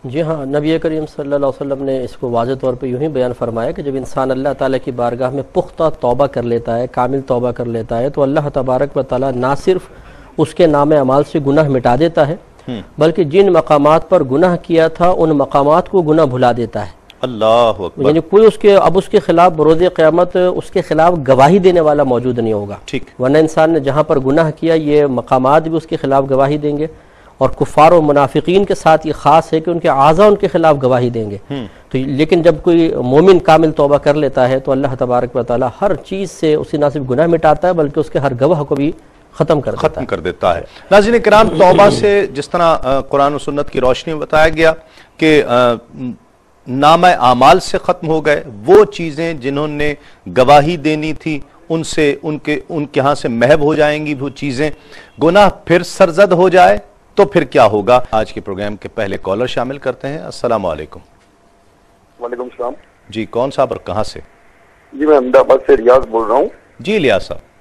جی ہاں، نبی کریم صلی اللہ علیہ وسلم نے اس کو واضح طور پہ یوں ہی بیان فرمایا کہ جب انسان اللہ تعالیٰ کی بارگاہ میں پختہ توبہ کر لیتا ہے، کامل توبہ کر لیتا ہے، تو اللہ تبارک و تعالیٰ نہ صرف اس کے نام اعمال سے گناہ مٹا دیتا ہے بلکہ جن مقامات پر گناہ کیا تھا ان مقامات کو گناہ بھلا دیتا ہے۔ اللہ اکبر۔ یعنی کوئی اس کے خلاف بروز قیامت اس کے خلاف گواہی دینے والا موجود نہیں ہوگا، ٹھیک، ورنہ انسان نے جہاں پر گناہ کیا یہ مقامات بھی اس کے خلاف گواہی دیں گے، اور کفار و منافقین کے ساتھ یہ خاص ہے کہ ان کے اعضاء ان کے خلاف گواہی دیں گے۔ تو لیکن جب کوئی مومن کامل توبہ کر لیتا ہے تو اللہ تبارک و تعالی ہر چیز سے اسی نہ صرف گناہ مٹاتا ہے بلکہ اس کے ہر گواہ کو بھی ختم کر دیتا ہے۔ ناظرین کرام، توبہ سے جس طرح قرآن و سنت کی روشنی میں بتایا گیا کہ نامہ اعمال سے ختم ہو گئے، وہ چیزیں جنہوں نے گواہی دینی تھی ان کے ہاں سے محو ہو جائیں گی، وہ چیزیں گناہ پھر سرزد ہو جائے تو پھر کیا ہوگا؟ آج کے پروگرام کے پہلے کالر شامل کرتے ہیں۔ السلام علیکم۔ وعلیکم السلام۔ جی کون صاحب اور کہاں سے؟ جی میں احمد آباد سے ریاض بول رہا ہوں۔ جی الیاس صاحب،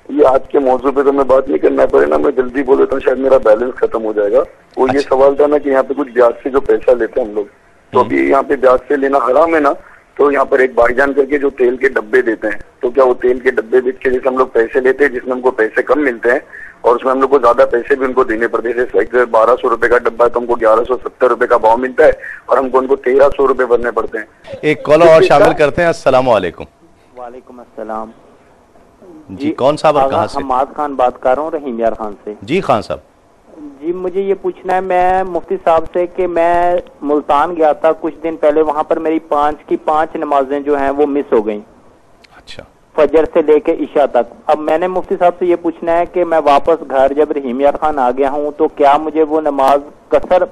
یہ آج کے موضوع پہ تو میں بات نہیں کرنا پڑے نا، میں جلدی بول دیتا ہوں شاید میرا بیلنس ختم ہو جائے گا۔ وہ یہ سوال تھا نا کہ یہاں پہ کچھ بیاج سے جو پیسہ لیتے ہیں ہم لوگ، تو ابھی یہاں پہ بیاج سے لینا حرام ہے نا، تو یہاں پر ایک بھائی جان کر کے جو تیل کے ڈبے دیتے ہیں، تو کیا وہ تیل کے ڈبے بیچ کے جیسے ہم لوگ پیسے لیتے ہیں جس میں ہم کو پیسے کم ملتے ہیں اور اس میں ہم لوگ کو زیادہ پیسے بھی ان کو دینے پڑتے ہیں، جیسے 1200 روپے کا ڈبا ہے تو ہم کو 1170 روپے کا بھاؤ ملتا ہے اور ہم کو ان کو 1300 روپے بھرنے پڑتے ہیں۔ ایک کالر اور شامل کرتے ہیں۔ السلام علیکم۔ وعلیکم السلام۔ جی کون صاحب اور کہاں سے؟ حماد خان بات کر رہا ہوں رحیم یار خان سے۔ جی خان صاحب۔ جی مجھے یہ پوچھنا ہے میں مفتی صاحب سے کہ میں ملتان گیا تھا کچھ دن پہلے، وہاں پر میری 5 نمازیں جو ہیں وہ مس ہو گئیں، اچھا، فجر سے لے کے عشاء تک۔ اب میں نے مفتی صاحب سے یہ پوچھنا ہے کہ میں واپس گھر جب رحیم یار خان آ گیا ہوں تو کیا مجھے وہ نماز قصر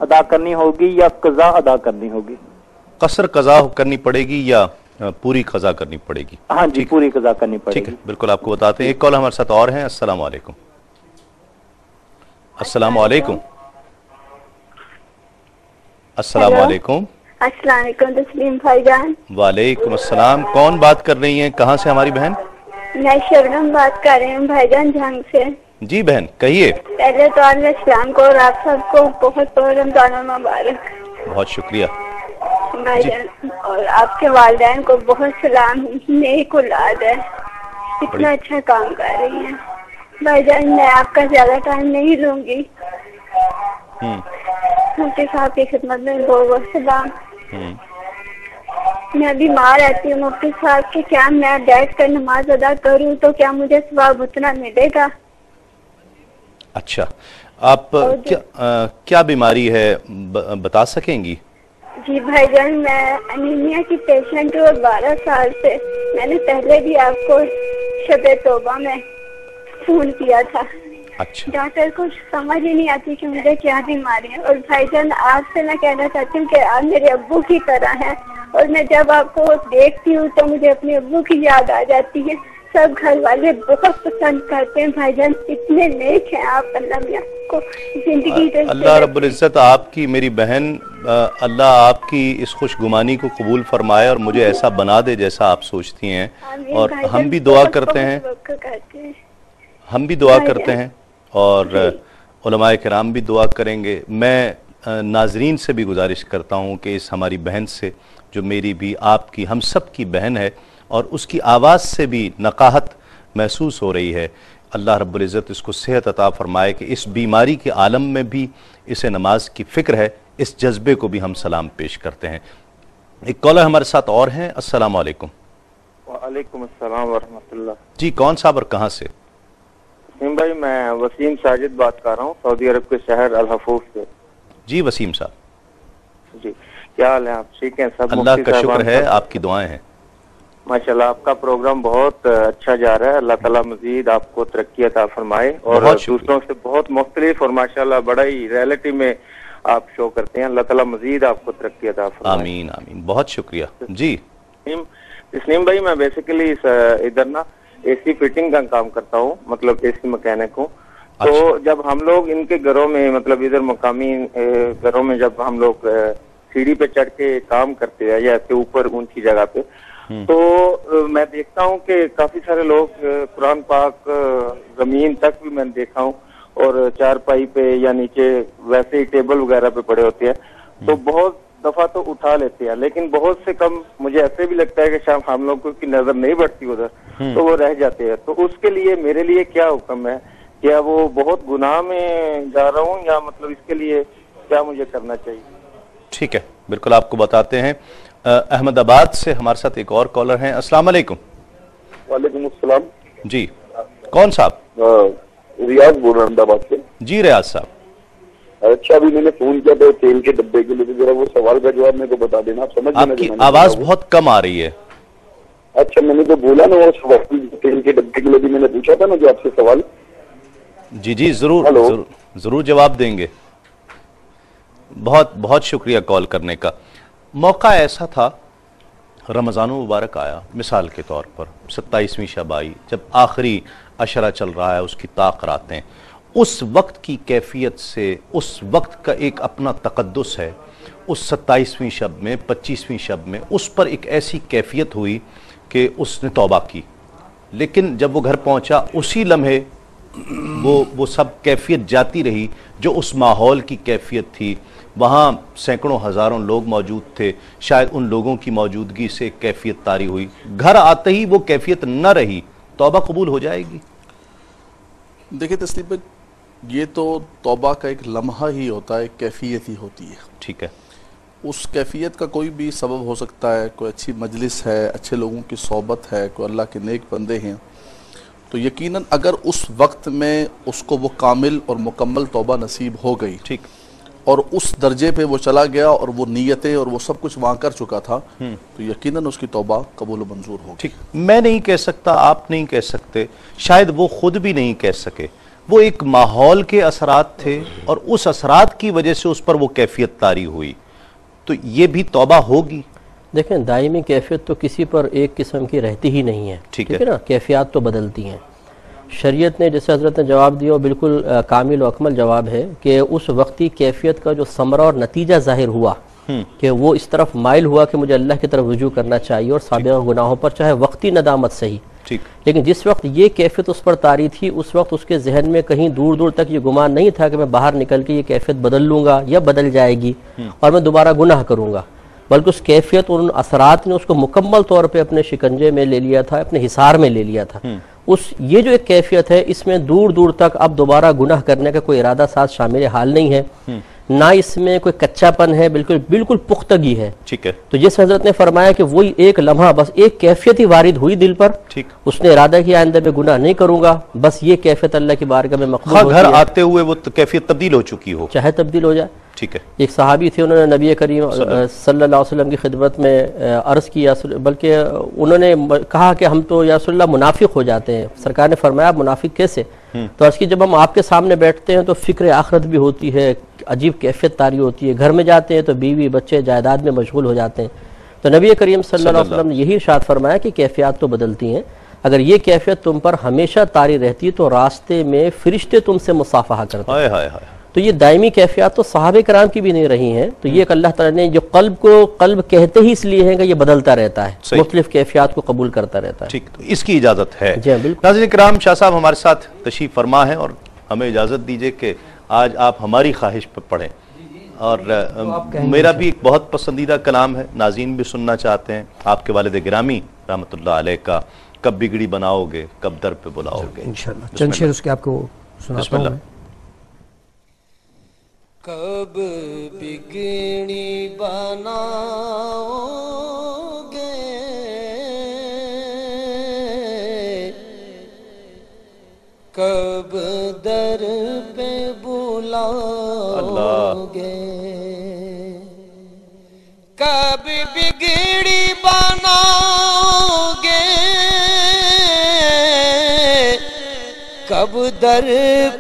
ادا کرنی ہوگی یا قضا ادا کرنی ہوگی؟ قصر قضا کرنی پڑے گی یا پوری قضا کرنی پڑے گی؟ ہاں جی پوری قضا کرنی پڑے گی۔ ٹھیک ہے، بالکل آپ کو بتاتے ہیں۔ ایک کال ہمارے ساتھ اور ہیں۔ السلام علیکم۔ السلام علیکم۔ السلام علیکم۔ السلام علیکم تسلیم بھائی جان۔ وعلیکم السلام۔ کون بات کر رہی ہیں؟ کہاں سے ہماری بہن؟ میں شبنم بات کر رہی ہوں بھائی جان جھنگ سے۔ جی بہن کہیے۔ پہلے تو علیہ السلام کو اور آپ سب کو بہت بہت رمضان مبارک۔ بہت شکریہ بھائی جان، اور آپ کے والدین کو بہت سلام، نیک اولاد ہے، اتنا اچھا کام کر رہی ہیں۔ بھائی جان میں آپ کا زیادہ ٹائم نہیں لوں گی، مفتی صاحب کی خدمت میں بہت بہت سلام۔ میں بیمار رہتی ہوں مفتی صاحب کہ کیا میں بیٹھ کر نماز ادا کروں تو کیا مجھے ثواب اتنا ملے گا؟ اچھا، آپ کیا بیماری ہے بتا سکیں گی؟ جی بھائی جان میں انیمیا کی پیشنٹ ہوں اور 12 سال سے۔ میں نے پہلے بھی آپ کو شب توبہ میں فون کیا تھا۔ اچھا، ڈاکٹر کو سمجھ ہی نہیں آتی کہ مجھے کیا بیماری ہے۔ اور بھائی جان آپ سے میں کہنا چاہتی ہوں کہ آپ میرے ابو کی طرح ہیں، اور میں جب آپ کو دیکھتی ہوں تو مجھے اپنے ابو کی یاد آ جاتی ہے۔ سب گھر والے بہت پسند کرتے ہیں بھائی جان، اتنے نیک ہیں آپ، اللہ میاں کو زندگی دے۔ اللہ رب العزت آپ کی، میری بہن، اللہ آپ کی اس خوش گمانی کو قبول فرمائے اور مجھے ایسا بنا دے جیسا آپ سوچتی ہیں، اور ہم بھی دعا کرتے ہیں، اور علماء کرام بھی دعا کریں گے۔ میں ناظرین سے بھی گزارش کرتا ہوں کہ اس ہماری بہن سے، جو میری بھی آپ کی ہم سب کی بہن ہے اور اس کی آواز سے بھی نقاہت محسوس ہو رہی ہے، اللہ رب العزت اس کو صحت عطا فرمائے کہ اس بیماری کے عالم میں بھی اسے نماز کی فکر ہے۔ اس جذبے کو بھی ہم سلام پیش کرتے ہیں۔ ایک کالر ہمارے ساتھ اور ہیں۔ السلام علیکم۔ وعلیکم السلام ورحمۃ اللہ۔ جی کون صاحب اور کہاں سے؟ وسیم بھائی میں وسیم ساجد بات کر رہا ہوں سعودی عرب کے شہر الحفوف سے۔ جی وسیم صاحب، جی کیا حال ہے؟ آپ ٹھیک ہیں؟ سب اللہ کا شکر ہے، آپ کی دعائیں ہیں۔ ماشاءاللہ آپ کا پروگرام بہت اچھا جا رہا ہے، اللہ تعالیٰ مزید آپ کو ترقی عطا فرمائے اور دوسروں سے بہت مختلف اور ماشاءاللہ بڑا ہی ریئلٹی میں آپ شو کرتے ہیں، اللہ تعالیٰ مزید آپ کو ترقی عطا فرمائے۔ آمین آمین، بہت شکریہ۔ جی تسلیم بھائی میں بیسیکلی ادھر نا اے سی فٹنگ کا کام کرتا ہوں، مطلب اے سی مکینک ہوں۔ تو جب ہم لوگ ان کے گھروں میں مطلب ادھر مقامی گھروں میں جب ہم لوگ سیڑھی پہ چڑھ کے کام کرتے ہیں یا ایسے اوپر اونچی جگہ پہ، تو میں دیکھتا ہوں کہ کافی سارے لوگ قرآن پاک زمین تک بھی میں دیکھا ہوں، اور چارپائی پہ یا نیچے ویسے ہی ٹیبل وغیرہ پہ پڑے ہوتے ہیں۔ تو بہت دفعہ تو اٹھا لیتے ہیں، لیکن بہت سے کم مجھے ایسے بھی لگتا ہے کہ شاید ہم لوگوں کی نظر نہیں بڑھتی ادھر، تو وہ رہ جاتے ہیں. تو اس کے لیے میرے لیے کیا حکم ہے؟ کیا وہ بہت گناہ میں جا رہا ہوں، یا مطلب اس کے لیے کیا مجھے کرنا چاہیے؟ ٹھیک ہے، بالکل آپ کو بتاتے ہیں. احمد آباد سے ہمارے ساتھ ایک اور کالر ہیں. السلام علیکم. وعلیکم السلام. جی کون صاحب؟ ریاض بول رہا ہوں احمد آباد سے. جی ریاض صاحب. اچھا ابھی میں نے فون کیا تھا تیل کے ڈبے کے لیے، تو ذرا وہ سوال کا جواب میرے کو بتا دینا. آپ سمجھ آپ کی آواز بہت کم آ رہی ہے. اچھا میں نے تو بولا نا وہ سوال تیل کے ڈبے کے لیے بھی میں نے پوچھا تھا نا جو آپ سے سوال. جی جی ضرور ضرور جواب دیں گے. بہت بہت شکریہ کال کرنے کا. موقع ایسا تھا، رمضان مبارک آیا مثال کے طور پر، 27ویں شب آئی، جب آخری عشرہ چل رہا ہے، اس کی طاق راتیں، اس وقت کی کیفیت سے اس وقت کا ایک اپنا تقدس ہے. اس 27ویں شب میں 25ویں شب میں اس پر ایک ایسی کیفیت ہوئی کہ اس نے توبہ کی، لیکن جب وہ گھر پہنچا اسی لمحے وہ سب کیفیت جاتی رہی جو اس ماحول کی کیفیت تھی. وہاں سینکڑوں ہزاروں لوگ موجود تھے، شاید ان لوگوں کی موجودگی سے ایک کیفیت طاری ہوئی. گھر آتے ہی وہ کیفیت نہ رہی، توبہ قبول ہو جائے گی؟ دیکھیں تسلیم بھائی، یہ تو توبہ کا ایک لمحہ ہی ہوتا ہے، ایک کیفیت ہی ہوتی ہے. ٹھیک ہے. اس کیفیت کا کوئی بھی سبب ہو سکتا ہے، کوئی اچھی مجلس ہے، اچھے لوگوں کی صحبت ہے، کوئی اللہ کے نیک بندے ہیں، تو یقیناً اگر اس وقت میں اس کو وہ کامل اور مکمل توبہ نصیب ہو گئی، ٹھیک، اور اس درجے پہ وہ چلا گیا اور وہ نیتیں اور وہ سب کچھ وہاں کر چکا تھا، تو یقیناً اس کی توبہ قبول و منظور ہوگی. ٹھیک. میں نہیں کہہ سکتا، آپ نہیں کہہ سکتے، شاید وہ خود بھی نہیں کہہ سکے. وہ ایک ماحول کے اثرات تھے اور اس اثرات کی وجہ سے اس پر وہ کیفیت طاری ہوئی، تو یہ بھی توبہ ہوگی. دیکھیں دائمی کیفیت تو کسی پر ایک قسم کی رہتی ہی نہیں ہے. ٹھیک ہے نا، کیفیات تو بدلتی ہیں. شریعت نے جیسے حضرت نے جواب دیا وہ بالکل کامل و اکمل جواب ہے کہ اس وقتی کیفیت کا جو ثمرہ اور نتیجہ ظاہر ہوا کہ وہ اس طرف مائل ہوا کہ مجھے اللہ کی طرف رجوع کرنا چاہیے اور سابقہ گناہوں پر چاہے وقتی ندامت صحیح، لیکن جس وقت یہ کیفیت اس پر طاری تھی اس وقت اس کے ذہن میں کہیں دور دور تک یہ گمان نہیں تھا کہ میں باہر نکل کے یہ کیفیت بدل لوں گا یا بدل جائے گی اور میں دوبارہ گناہ کروں گا، بلکہ اس کیفیت اور ان اثرات نے اس کو مکمل طور پہ اپنے شکنجے میں لے لیا تھا، اپنے حصار میں لے لیا تھا. یہ جو ایک کیفیت ہے اس میں دور دور تک اب دوبارہ گناہ کرنے کا کوئی ارادہ ساتھ شامل حال نہیں ہے، نہ اس میں کوئی کچا پن ہے، بالکل پختگی ہے. ٹھیک ہے. تو جس حضرت نے فرمایا کہ وہی ایک لمحہ بس ایک کیفیت ہی وارد ہوئی دل پر، اس نے ارادہ کیا آئندہ میں گناہ نہیں کروں گا، بس یہ کیفیت اللہ کی بارگاہ میں مقبول ہوتی ہے. گھر آتے ہوئے وہ کیفیت تبدیل ہو چکی ہو، چاہے تبدیل ہو جائے. ٹھیک ہے. ایک صحابی تھے، انہوں نے نبی کریم صلی اللہ علیہ وسلم کی خدمت میں عرض کیا، بلکہ انہوں نے کہا کہ ہم تو یا رسول اللہ منافق ہو جاتے ہیں. سرکار نے فرمایا منافق کیسے؟ تو عرض کی جب ہم آپ کے سامنے بیٹھتے ہیں تو فکر آخرت بھی ہوتی ہے، عجیب کیفیت طاری ہوتی ہے، گھر میں جاتے ہیں تو بیوی بچے جائیداد میں مشغول ہو جاتے ہیں. تو نبی کریم صلی اللہ علیہ وسلم نے یہی ارشاد فرمایا کہ کیفیات تو بدلتی ہیں، اگر یہ کیفیت تم پر ہمیشہ طاری رہتی تو راستے میں فرشتے تم سے مصافحہ کرتے. ہائے ہائے ہائے. تو یہ دائمی کیفیات تو صحابہ کرام کی بھی نہیں رہی ہیں. تو یہ کہ اللہ تعالیٰ نے جو قلب کو قلب کہتے ہی اس لیے ہیں کہ یہ بدلتا رہتا ہے، مختلف کیفیات کو قبول کرتا رہتا ہے. ٹھیک، تو اس کی اجازت ہے. جی بالکل. ناظرین کرام، شاہ صاحب ہمارے ساتھ تشریف فرما ہے اور ہمیں اجازت دیجئے کہ آج آپ ہماری خواہش پہ پڑھیں. اور میرا بھی ایک بہت پسندیدہ کلام ہے، ناظرین بھی سننا چاہتے ہیں، آپ کے والد گرامی رحمۃ اللہ علیہ کا کب بگڑی بناؤ گے کب در پہ بلاؤ گے. انشاءاللہ چند شعر اس کے آپ کو سناتا ہوں. کب بگڑی بناؤ گے کب در پہ بلاؤ گے کب بگڑی بناؤ گے کب در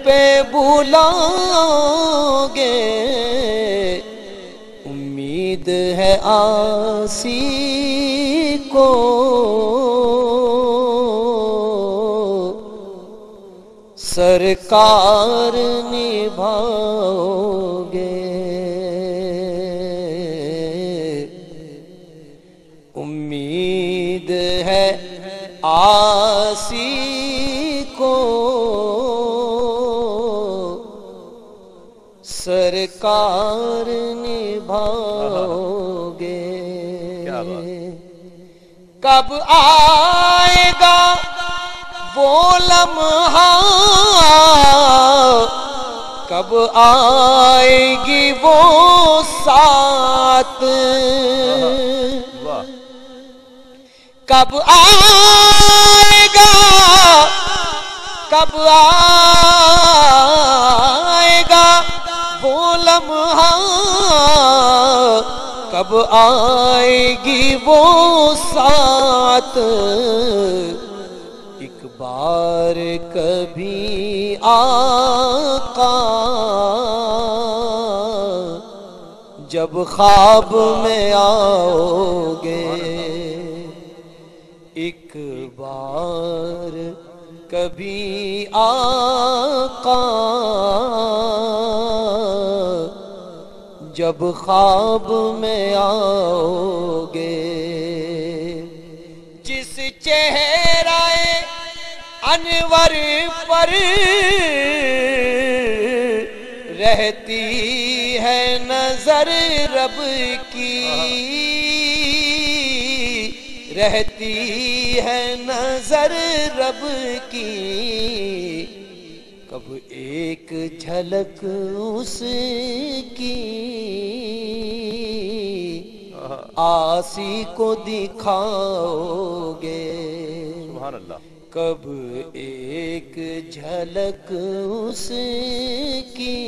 پہ بلاؤ گے امید ہے آسی کو سرکار نبھاؤ گے امید ہے آسی کو سرکار نبھاؤ آؤ گے، کب آئے گا وہ لمحہ، کب آئے گی وہ ساتھ، کب آئے گا، کب آئے گا وہ لمحہ، کب آئے گی وہ ساتھ، ایک بار کبھی آقا جب خواب میں آؤ گے، ایک بار کبھی آقا جب خواب میں آؤ گے، جس چہرہ انور پر رہتی ہے نظر رب کی، رہتی ہے نظر رب کی، کب ایک جھلک اس کی آسی کو دکھاؤ گے، سبحان اللہ، کب ایک جھلک اس کی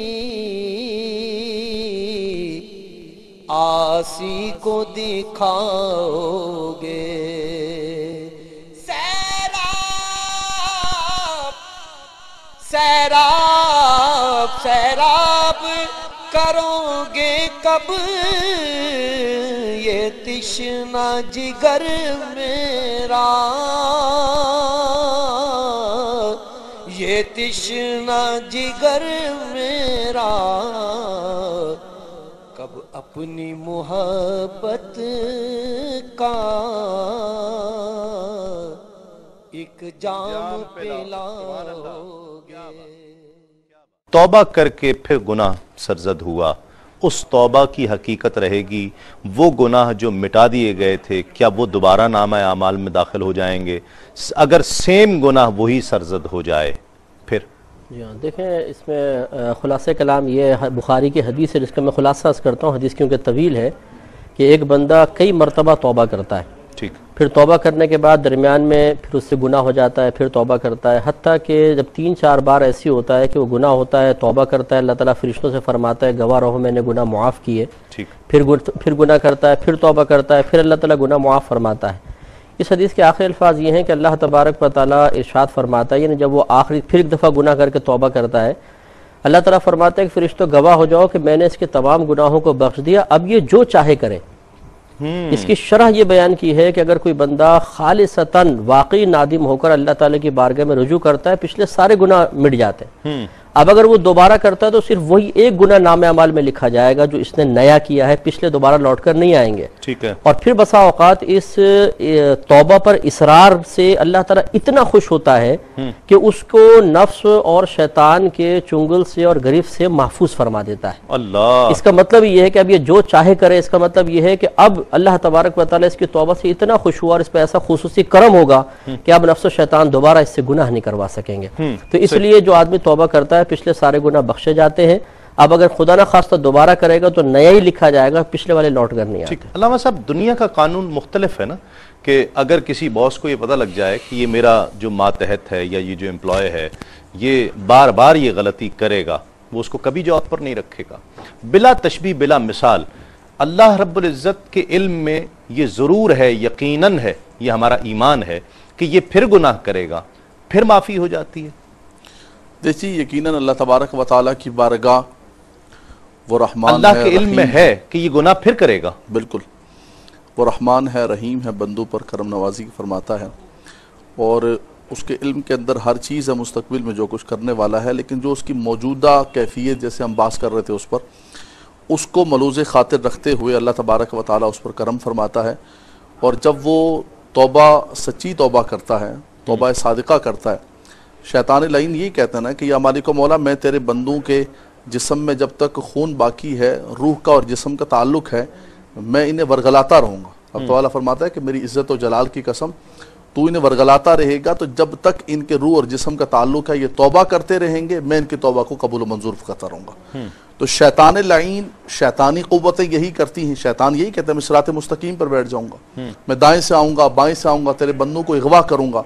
آسی کو دکھاؤ گے، سیراب سیراب سیراب کرو گے کب یہ تشنہ جگر میرا، یہ تشنہ جگر میرا، کب اپنی محبت کا ایک جام پلاؤ گے۔ توبہ کر کے پھر گناہ سرزد ہوا، اس توبہ کی حقیقت رہے گی، وہ گناہ جو مٹا دیے گئے تھے کیا وہ دوبارہ نامہ اعمال میں داخل ہو جائیں گے؟ اگر سیم گناہ وہی سرزد ہو جائے پھر؟ جی ہاں، دیکھیں اس میں خلاصہ کلام یہ بخاری کی حدیث ہے جس کا میں خلاصہ کرتا ہوں، حدیث کیونکہ طویل ہے، کہ ایک بندہ کئی مرتبہ توبہ کرتا ہے، ٹھیک، پھر توبہ کرنے کے بعد درمیان میں پھر اس سے گناہ ہو جاتا ہے، پھر توبہ کرتا ہے، حتیٰ کہ جب 3-4 بار ایسی ہوتا ہے کہ وہ گناہ ہوتا ہے، توبہ کرتا ہے، اللہ تعالیٰ فرشتوں سے فرماتا ہے گواہ رہو میں نے گناہ معاف کیے، ٹھیک، پھر گناہ کرتا ہے، پھر توبہ کرتا ہے، پھر اللہ تعالیٰ گناہ معاف فرماتا ہے۔ اس حدیث کے آخری الفاظ یہ ہیں کہ اللہ تبارک و تعالیٰ ارشاد فرماتا ہے، یعنی جب وہ آخری پھر ایک دفعہ گناہ کر کے توبہ کرتا ہے، اللہ تعالیٰ فرماتا ہے کہ فرشتوں گواہ ہو جاؤ کہ میں نے اس کے تمام گناہوں کو بخش دیا، اب یہ جو چاہے کرے۔ اس کی شرح یہ بیان کی ہے کہ اگر کوئی بندہ خالصتاً واقعی نادم ہو کر اللہ تعالیٰ کی بارگاہ میں رجوع کرتا ہے، پچھلے سارے گناہ مٹ جاتے ہیں۔ اب اگر وہ دوبارہ کرتا ہے تو صرف وہی ایک گناہ نام اعمال میں لکھا جائے گا جو اس نے نیا کیا ہے، پچھلے دوبارہ لوٹ کر نہیں آئیں گے، ٹھیک ہے۔ اور پھر بسا اوقات اس توبہ پر اصرار سے اللہ تعالیٰ اتنا خوش ہوتا ہے کہ اس کو نفس اور شیطان کے چنگل سے اور گرفت سے محفوظ فرما دیتا ہے۔ اللہ، اس کا مطلب یہ ہے کہ اب یہ جو چاہے کرے، اس کا مطلب یہ ہے کہ اب اللہ تبارک و تعالیٰ اس کی توبہ سے اتنا خوش ہوا اور اس پہ ایسا خصوصی کرم ہوگا کہ اب نفس و شیطان دوبارہ اس سے گناہ نہیں کروا سکیں گے۔ تو اس لیے جو آدمی توبہ کرتا ہے پچھلے سارے گناہ بخشے جاتے ہیں، اب اگر خدا نہ خواستہ دوبارہ کرے گا تو نیا ہی لکھا جائے گا، پچھلے والے لوٹ کر نہیں آئے۔ علامہ صاحب، دنیا کا قانون مختلف ہے نا، کہ اگر کسی باس کو یہ پتہ لگ جائے کہ یہ میرا جو ماتحت ہے یا یہ جو امپلائی ہے یہ بار بار یہ غلطی کرے گا، وہ اس کو کبھی جاب پر نہیں رکھے گا، بلا تشبیہ بلا مثال۔ اللہ رب العزت کے علم میں یہ ضرور ہے، یقیناً ہے، یہ ہمارا ایمان ہے کہ یہ پھر گناہ کرے گا، پھر معافی ہو جاتی ہے۔ دیکھیے، یقیناً اللہ تبارک و تعالیٰ کی بارگاہ وہ رحمان اللہ ہے، کے علم میں ہے کہ یہ گناہ پھر کرے گا، بالکل، وہ رحمان ہے، رحیم ہے، بندوں پر کرم نوازی فرماتا ہے، اور اس کے علم کے اندر ہر چیز ہے، مستقبل میں جو کچھ کرنے والا ہے، لیکن جو اس کی موجودہ کیفیت جیسے ہم بات کر رہے تھے اس پر، اس کو ملوز خاطر رکھتے ہوئے اللہ تبارک و تعالیٰ اس پر کرم فرماتا ہے، اور جب وہ توبہ سچی توبہ کرتا ہے، توبہ صادقہ کرتا ہے، شیطان لعین یہی کہتا ہے نا کہ یا مالک و مولا، میں تیرے بندوں کے جسم میں جب تک خون باقی ہے، روح کا اور جسم کا تعلق ہے، میں انہیں ورگلاتا رہوں گا۔ اب تو اللہ فرماتا ہے کہ میری عزت و جلال کی قسم تو انہیں ورگلاتا رہے گا، تو جب تک ان کے روح اور جسم کا تعلق ہے یہ توبہ کرتے رہیں گے، میں ان کی توبہ کو قبول و منظور کرتا رہوں گا۔ تو شیطان لعین، شیطانی قوتیں یہی کرتی ہیں، شیطان یہی کہتا ہے میں صراط مستقیم پر بیٹھ جاؤں گا، میں دائیں سے آؤں گا، بائیں سے آؤں گا، تیرے بندوں کو اغوا کروں گا،